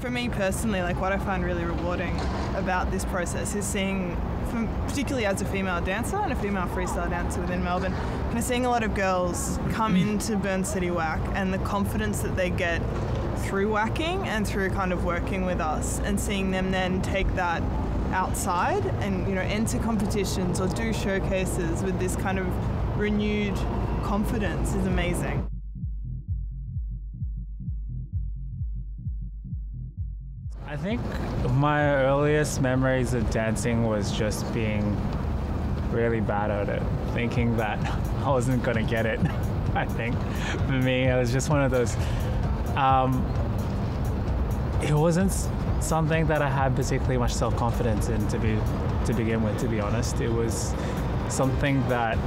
For me personally, like what I find really rewarding about this process is seeing, particularly as a female dancer and a female freestyle dancer within Melbourne, kind of seeing a lot of girls come into BurnCity Waack and the confidence that they get through whacking and through kind of working with us, and seeing them then take that outside and, you know, enter competitions or do showcases with this kind of renewed confidence is amazing. I think my earliest memories of dancing was just being really bad at it, thinking that I wasn't going to get it. I think for me, it was just one of those, it wasn't something that I had particularly much self-confidence in to begin with, to be honest. It was something that,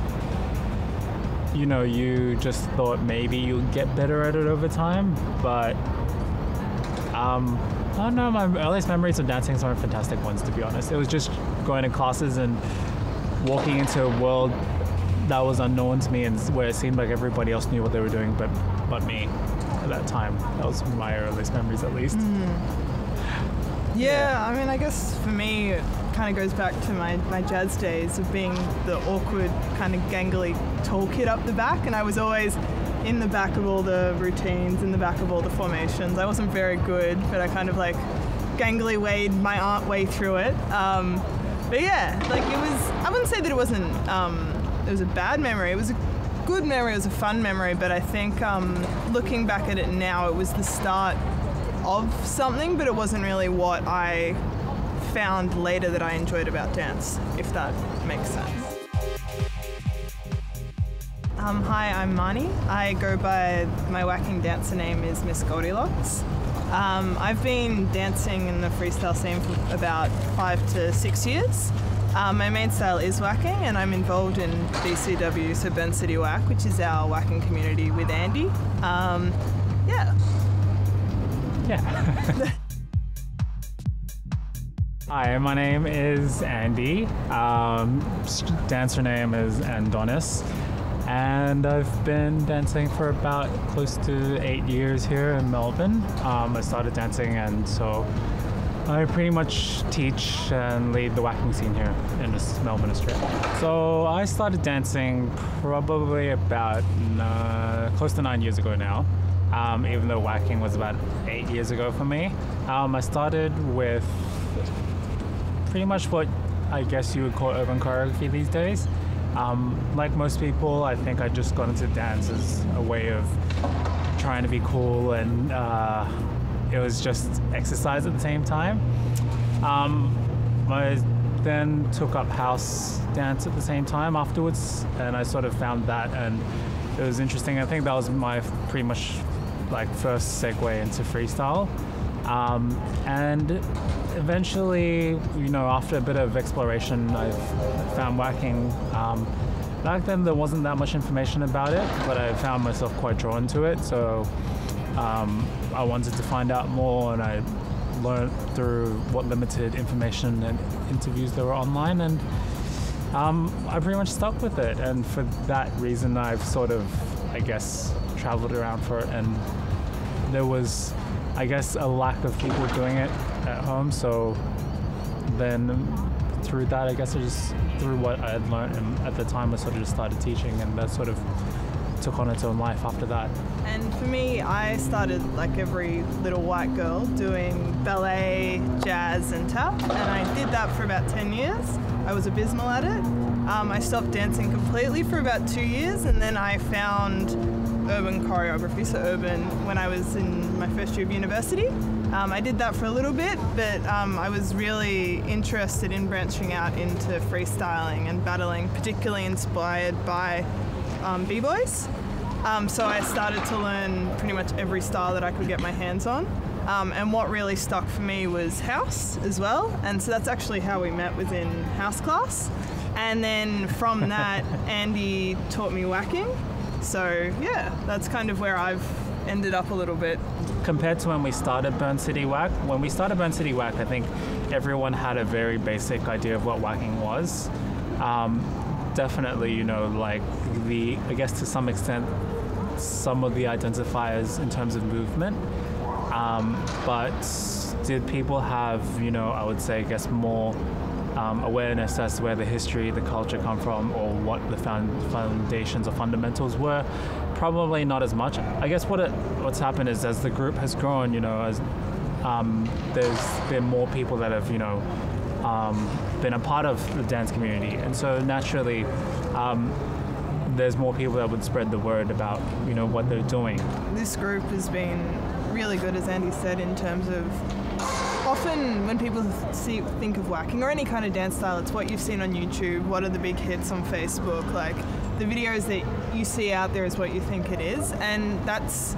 you know, you just thought maybe you'll get better at it over time, but I don't know, my earliest memories of dancing aren't fantastic ones, to be honest. It was just going to classes and walking into a world that was unknown to me, and where it seemed like everybody else knew what they were doing but me at that time. That was my earliest memories, at least. Yeah, I mean, I guess for me it kind of goes back to my jazz days of being the awkward kind of gangly tall kid up the back, and I was always in the back of all the routines, in the back of all the formations. I wasn't very good, but I kind of like gangly wade my aunt way through it. But yeah, like it was, I wouldn't say that it wasn't, it was a bad memory. It was a good memory, it was a fun memory, but I think looking back at it now, it was the start of something, but it wasn't really what I found later that I enjoyed about dance, if that makes sense. Hi, I'm Marnie. I go by, my whacking dancer name is Miss Goldilocks. I've been dancing in the freestyle scene for about 5 to 6 years. My main style is whacking, and I'm involved in BCW, so BurnCity Waack, which is our whacking community with Andy. Yeah. Hi, my name is Andy. Dancer name is Andonis. And I've been dancing for about close to 8 years here in Melbourne. I started dancing, and so I pretty much teach and lead the whacking scene here in Melbourne, Australia. So I started dancing probably about close to 9 years ago now, even though whacking was about 8 years ago for me. I started with pretty much what I guess you would call urban choreography these days. Like most people, I think I just got into dance as a way of trying to be cool, and it was just exercise at the same time. I then took up house dance at the same time afterwards, and I sort of found that, and it was interesting. I think that was my pretty much like first segue into freestyle. And eventually, you know, after a bit of exploration, I found whacking. Back then there wasn't that much information about it, but I found myself quite drawn to it. So I wanted to find out more, and I learned through what limited information and interviews there were online, and I pretty much stuck with it. And for that reason, I've sort of, I guess, traveled around for it, and there was, I guess, a lack of people doing it at home. So then through that, I guess I just, through what I had learned, and at the time I sort of just started teaching, and that sort of took on its own life after that. And for me, I started like every little white girl doing ballet, jazz and tap, and I did that for about 10 years. I was abysmal at it. I stopped dancing completely for about 2 years, and then I found urban choreography, so urban, when I was in my first year of university. I did that for a little bit, but I was really interested in branching out into freestyling and battling, particularly inspired by b-boys. So I started to learn pretty much every style that I could get my hands on. And what really stuck for me was house as well. And so that's actually how we met, was in house class. And then from that, Andy taught me whacking. So yeah, that's kind of where I've ended up a little bit. Compared to when we started BurnCity Waack, I think everyone had a very basic idea of what whacking was. Definitely, you know, like I guess to some extent, some of the identifiers in terms of movement. But did people have, you know, I would say, I guess, more awareness as to where the history, the culture come from, or what the foundations or fundamentals were? Probably not as much. I guess what's happened is, as the group has grown, you know, as there's been more people that have, you know, been a part of the dance community, and so naturally there's more people that would spread the word about, you know, what they're doing. This group has been really good, as Andy said, in terms of often when people think of whacking or any kind of dance style, it's what you've seen on YouTube, what are the big hits on Facebook, like the videos that you see out there is what you think it is, and that's,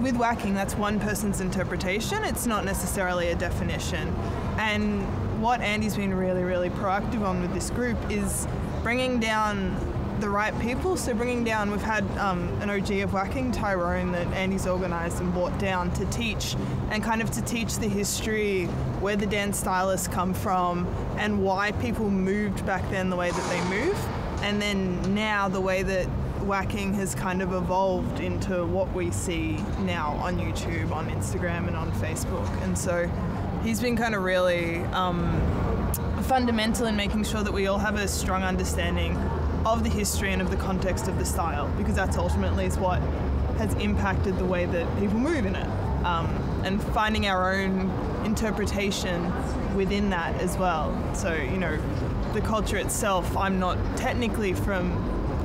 with whacking, that's one person's interpretation, it's not necessarily a definition. And what Andy's been really, really proactive on with this group is bringing down the right people. So bringing down, we've had an OG of whacking, Tyrone, that Andy's organised and brought down to teach, and kind of to teach the history, where the dance stylists come from, and why people moved back then the way that they move, and then now the way that whacking has kind of evolved into what we see now on YouTube, on Instagram and on Facebook. And so he's been kind of really fundamental in making sure that we all have a strong understanding of the history and of the context of the style, because that's ultimately is what has impacted the way that people move in it, and finding our own interpretation within that as well. So, you know, the culture itself, I'm not technically from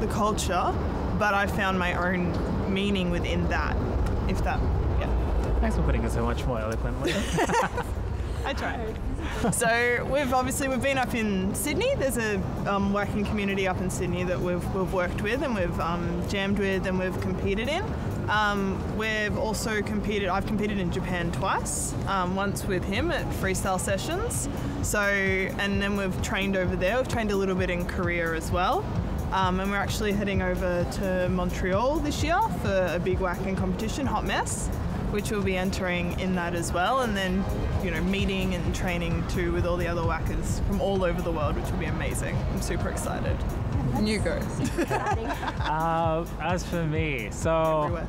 the culture, but I found my own meaning within that, if that, yeah. Thanks for putting it so much more eloquently. I tried. So we've been up in Sydney. There's a whacking community up in Sydney that we've worked with and we've jammed with and we've competed in. We've also competed. I've competed in Japan twice. Once with him at freestyle sessions. So, and then we've trained over there. We've trained a little bit in Korea as well. And we're actually heading over to Montreal this year for a big whacking competition, Hot Mess, which we'll be entering in that as well, and then, you know, meeting and training too with all the other whackers from all over the world, which will be amazing. I'm super excited. And you go. As for me, so everywhere.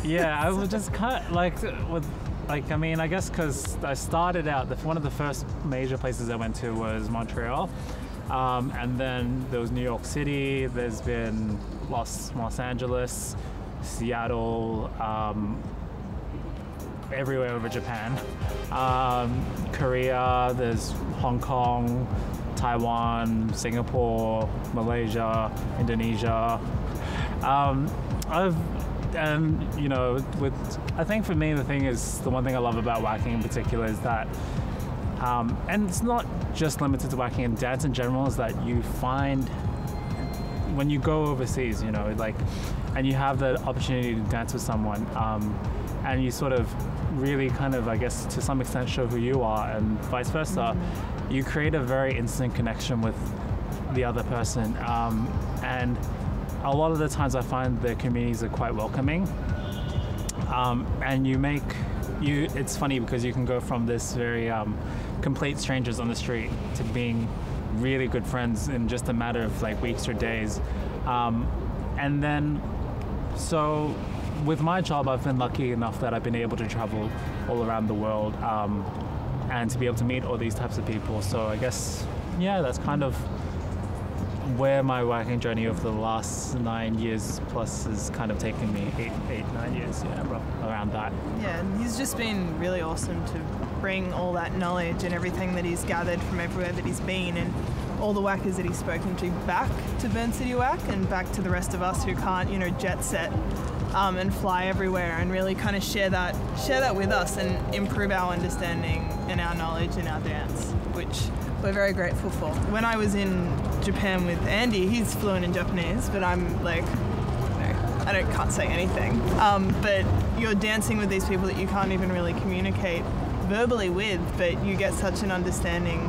Yeah, I was just kind of I mean, I guess because I started out, one of the first major places I went to was Montreal, and then there was New York City. There's been Los Angeles, Seattle. Everywhere over Japan, Korea, there's Hong Kong, Taiwan, Singapore, Malaysia, Indonesia. You know, I think for me the thing is, the one thing I love about whacking in particular is that, and it's not just limited to whacking, and dance in general, is that you find when you go overseas, you know, like, and you have the opportunity to dance with someone, and you sort of really kind of, I guess, to some extent show who you are, and vice versa, you create a very instant connection with the other person. And a lot of the times I find the communities are quite welcoming. And it's funny because you can go from this very complete strangers on the street to being really good friends in just a matter of like weeks or days. And then, so with my job, I've been lucky enough that I've been able to travel all around the world, and to be able to meet all these types of people. So I guess, yeah, that's kind of where my whacking journey over the last 9 years plus has kind of taken me, 9 years, yeah, around that. Yeah, and he's just been really awesome to bring all that knowledge and everything that he's gathered from everywhere that he's been, and all the whackers that he's spoken to back to BurnCity Whack and back to the rest of us who can't, you know, jet set and fly everywhere, and really kind of share that with us and improve our understanding and our knowledge in our dance, which we're very grateful for. When I was in Japan with Andy, he's fluent in Japanese, but I'm like, no, I can't say anything. But you're dancing with these people that you can't even really communicate verbally with, but you get such an understanding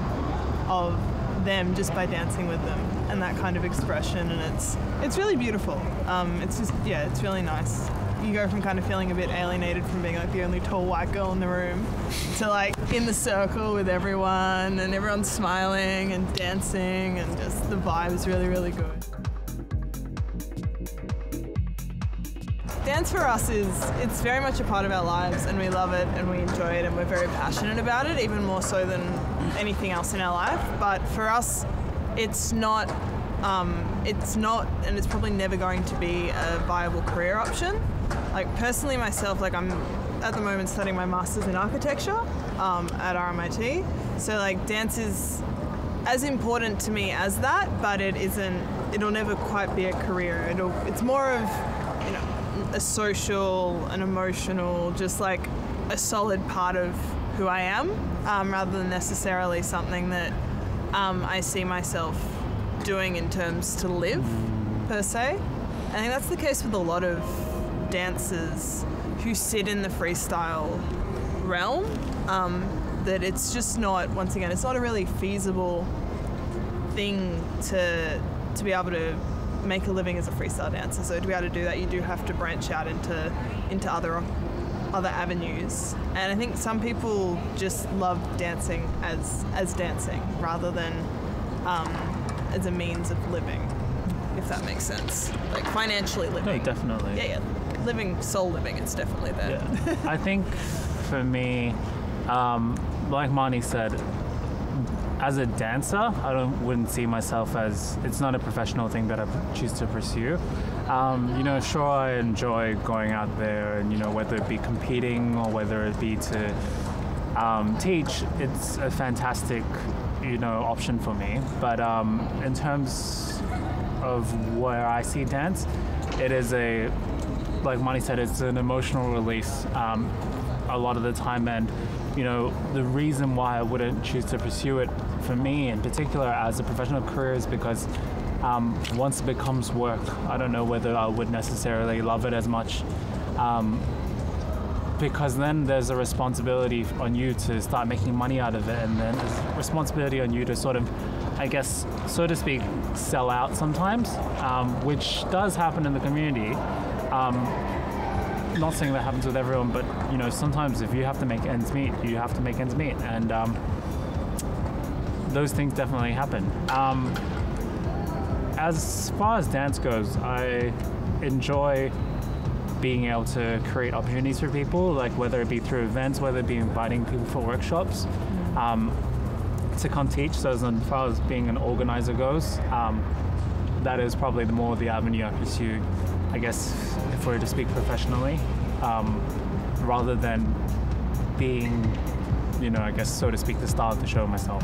of them just by dancing with them and that kind of expression, and it's really beautiful. It's just, yeah, it's really nice. You go from kind of feeling a bit alienated from being like the only tall white girl in the room to like in the circle with everyone, and everyone's smiling and dancing, and just the vibe is really, really good. dance for us it's very much a part of our lives, and we love it and we enjoy it and we're very passionate about it, even more so than anything else in our life. But for us, it's not and it's probably never going to be a viable career option. Like personally myself, like I'm at the moment studying my master's in architecture at RMITV. So like dance is as important to me as that, but it'll never quite be a career. It's more of, you know, a social, an emotional, just like a solid part of who I am, rather than necessarily something that I see myself doing in terms to live, per se. I think that's the case with a lot of dancers who sit in the freestyle realm, that it's just not, once again, it's not a really feasible thing to be able to make a living as a freestyle dancer. So to be able to do that, you do have to branch out into other avenues. And I think some people just love dancing as dancing rather than as a means of living, if that makes sense. Like financially living. No, definitely. Yeah. Soul living, it's definitely there. Yeah. I think for me, like Marnie said, as a dancer, I wouldn't see myself as, it's not a professional thing that I choose to pursue. You know, sure, I enjoy going out there and, you know, whether it be competing or whether it be to teach, it's a fantastic, you know, option for me. But in terms of where I see dance, it is like Marnie said, it's an emotional release a lot of the time. And, you know, the reason why I wouldn't choose to pursue it for me in particular as a professional career is because once it becomes work, I don't know whether I would necessarily love it as much, because then there's a responsibility on you to start making money out of it, and then there's a responsibility on you to sort of, I guess, so to speak, sell out sometimes, which does happen in the community. Not saying that happens with everyone, but, you know, sometimes if you have to make ends meet, you have to make ends meet, and those things definitely happen. As far as dance goes, I enjoy being able to create opportunities for people, like whether it be through events, whether it be inviting people for workshops, to come teach. So as far as being an organizer goes, that is probably more the avenue I pursue, I guess, if we were to speak professionally, rather than being, you know, I guess, so to speak, the star of the show myself.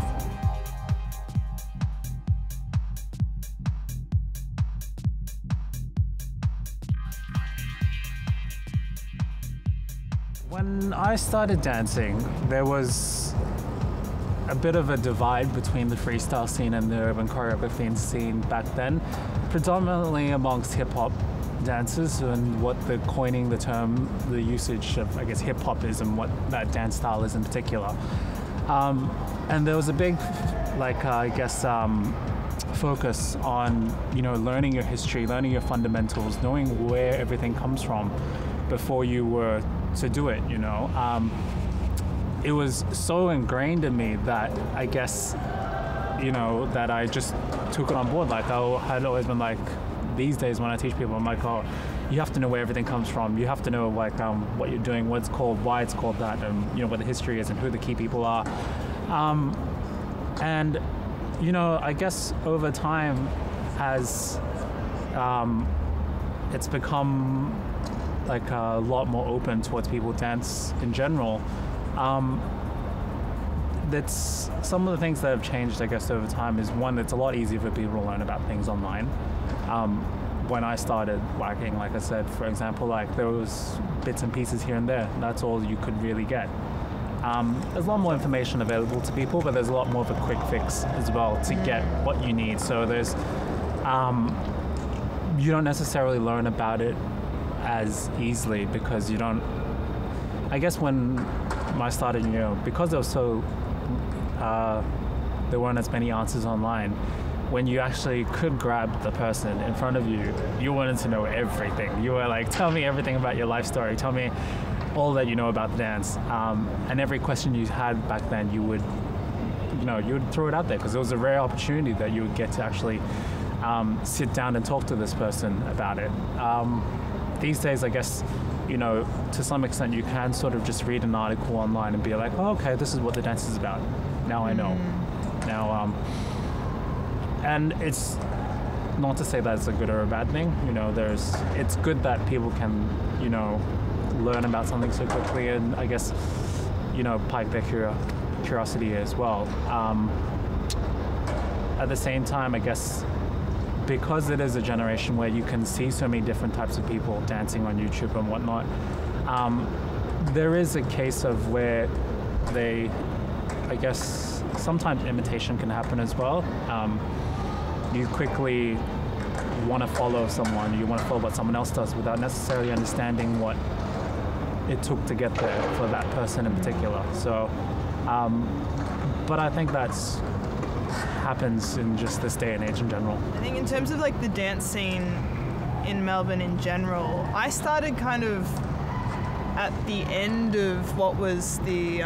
When I started dancing, there was a bit of a divide between the freestyle scene and the urban choreography scene back then, predominantly amongst hip-hop dancers and what the coining the term, the usage of, I guess, hip-hop is and what that dance style is in particular. And there was a big, like, I guess, focus on, you know, learning your history, learning your fundamentals, knowing where everything comes from before you were to do it, you know. It was so ingrained in me that I guess, you know, that I just took it on board. Like, I had always been like, these days when I teach people, I'm like, oh, you have to know where everything comes from. You have to know, like, what you're doing, what it's called, why it's called that, and, you know, what the history is and who the key people are. And, you know, I guess over time, as it's become like a lot more open towards people dance in general, that's some of the things that have changed, I guess, over time is, one, it's a lot easier for people to learn about things online. When I started whacking, like I said, for example, like there was bits and pieces here and there. That's all you could really get. There's a lot more information available to people, but there's a lot more of a quick fix as well to get what you need. So there's, you don't necessarily learn about it as easily because you don't, I guess when I started, you know, because there was so, there weren't as many answers online, when you actually could grab the person in front of you, you wanted to know everything. You were like, tell me everything about your life story, tell me all that you know about the dance. And every question you had back then, you would, you know, you would throw it out there because it was a rare opportunity that you would get to actually sit down and talk to this person about it. these days, I guess, to some extent you can sort of just read an article online and be like, oh, okay, this is what the dance is about. Now I know. Now, and it's not to say that it's a good or a bad thing. It's good that people can, learn about something so quickly, and I guess, pique their curiosity as well. At the same time, I guess, because it is a generation where you can see so many different types of people dancing on YouTube and whatnot, there is a case of where I guess, sometimes imitation can happen as well. You quickly want to follow someone, you want to follow what someone else does without necessarily understanding what it took to get there for that person in particular. So, but I think that's happens in just this day and age in general. I think in terms of like the dance scene in Melbourne in general, I started kind of at the end of what was the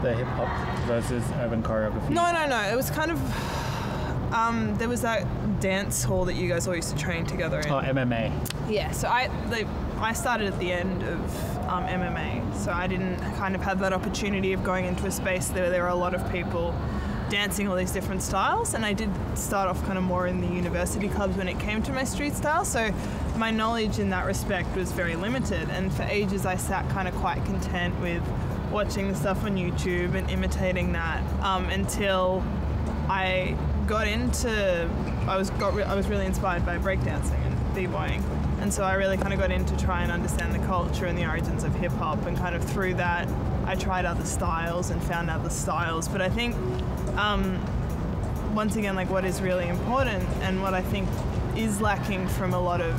hip hop versus urban choreography. No. It was kind of there was that dance hall that you guys all used to train together in. Oh, MMA. Yeah. So I started at the end of MMA, so I didn't kind of have that opportunity of going into a space where there were a lot of people dancing all these different styles, and I did start off kind of more in the university clubs when it came to my street style, so my knowledge in that respect was very limited, and for ages I sat kind of quite content with watching the stuff on YouTube and imitating that until I got into, I was really inspired by breakdancing and b-boying. And so I really kind of got in to try and understand the culture and the origins of hip-hop, and kind of through that I tried other styles and found other styles. But I think, once again, like what is really important and what I think is lacking from a lot of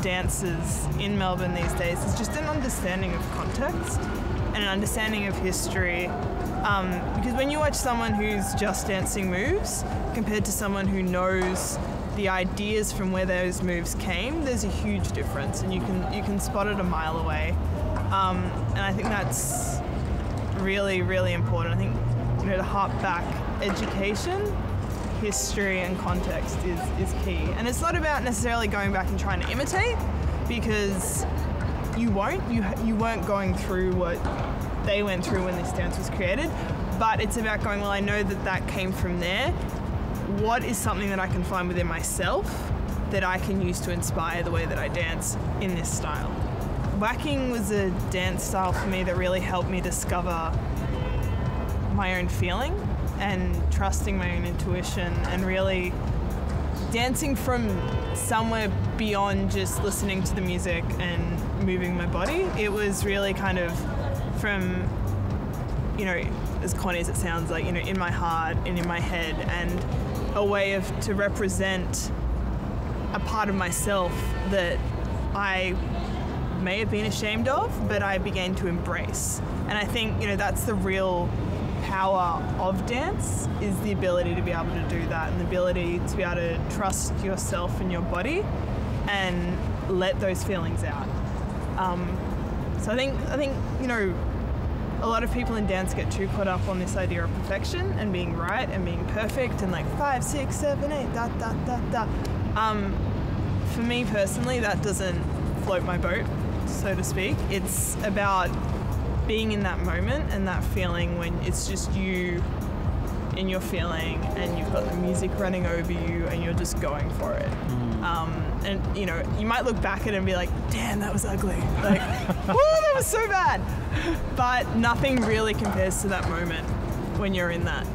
dancers in Melbourne these days is just an understanding of context and an understanding of history. Because when you watch someone who's just dancing moves compared to someone who knows the ideas from where those moves came, there's a huge difference, and you can spot it a mile away. And I think that's really, really important. I think, to harp back, education, history, and context is key. And it's not about necessarily going back and trying to imitate, because you won't. You weren't going through what they went through when this dance was created, but it's about going, well, I know that came from there. What is something that I can find within myself that I can use to inspire the way that I dance in this style? Waacking was a dance style for me that really helped me discover my own feeling and trusting my own intuition, and really dancing from somewhere beyond just listening to the music and moving my body. It was really kind of from, as corny as it sounds, like, in my heart and in my head, and a way to represent a part of myself that I may have been ashamed of, but I began to embrace. And I think, that's the real power of dance, is the ability to be able to do that, and the ability to be able to trust yourself and your body and let those feelings out. So I think a lot of people in dance get too caught up on this idea of perfection and being right and being perfect and like 5, 6, 7, 8, da. For me personally, that doesn't float my boat, so to speak. It's about being in that moment and that feeling when it's just you in your feeling and you've got the music running over you and you're just going for it. And you might look back at it and be like, damn, that was ugly. Like, woo, that was so bad. But nothing really compares to that moment when you're in that.